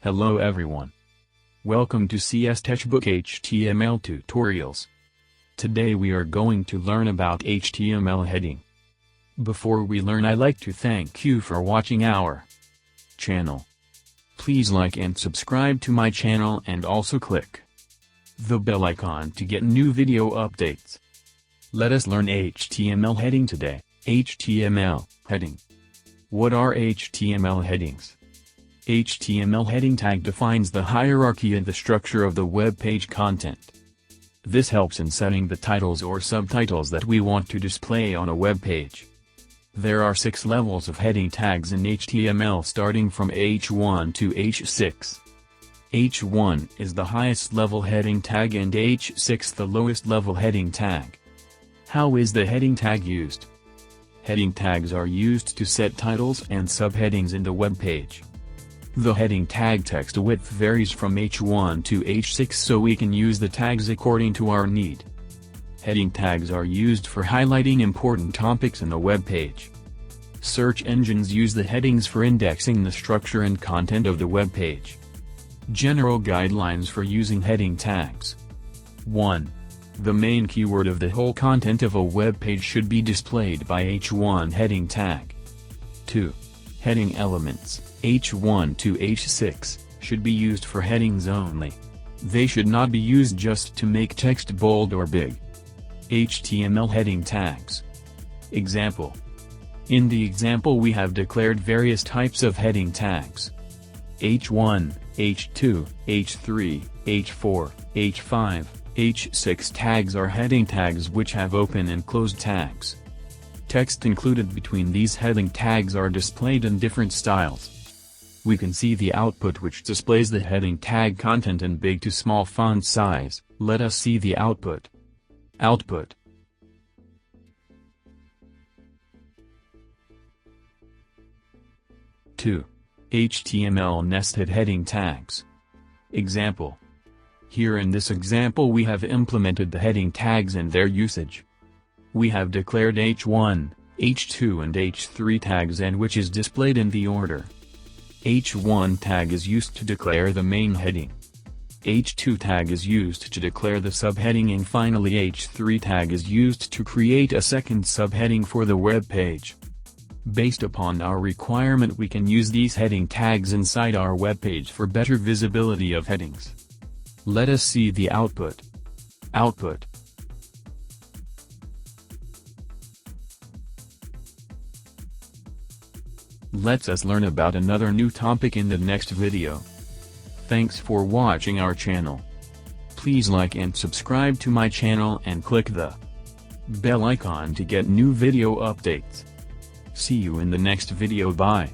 Hello everyone. Welcome to CSTechbook HTML Tutorials. Today we are going to learn about HTML heading. Before we learn, I'd like to thank you for watching our channel. Please like and subscribe to my channel and also click the bell icon to get new video updates. Let us learn HTML heading today. HTML heading. What are HTML headings? HTML heading tag defines the hierarchy and the structure of the web page content. This helps in setting the titles or subtitles that we want to display on a web page. There are 6 levels of heading tags in HTML starting from H1 to H6. H1 is the highest level heading tag and H6 the lowest level heading tag. How is the heading tag used? Heading tags are used to set titles and subheadings in the web page. The heading tag text width varies from H1 to H6, so we can use the tags according to our need. Heading tags are used for highlighting important topics in the web page. Search engines use the headings for indexing the structure and content of the web page. General guidelines for using heading tags. 1. The main keyword of the whole content of a web page should be displayed by H1 heading tag. 2. Heading elements, H1 to H6, should be used for headings only. They should not be used just to make text bold or big. HTML heading tags. Example. In the example we have declared various types of heading tags. H1, H2, H3, H4, H5, H6 tags are heading tags which have open and closed tags. Text included between these heading tags are displayed in different styles. We can see the output which displays the heading tag content in big to small font size. Let us see the output. Output. Two. HTML nested heading tags. Example. Here in this example we have implemented the heading tags and their usage. We have declared H1, H2 and H3 tags, and which is displayed in the order. H1 tag is used to declare the main heading. H2 tag is used to declare the subheading, and finally H3 tag is used to create a second subheading for the web page. Based upon our requirement, we can use these heading tags inside our web page for better visibility of headings. Let us see the output. Output. Let us learn about another new topic in the next video. Thanks for watching our channel. Please like and subscribe to my channel and click the bell icon to get new video updates. See you in the next video. Bye.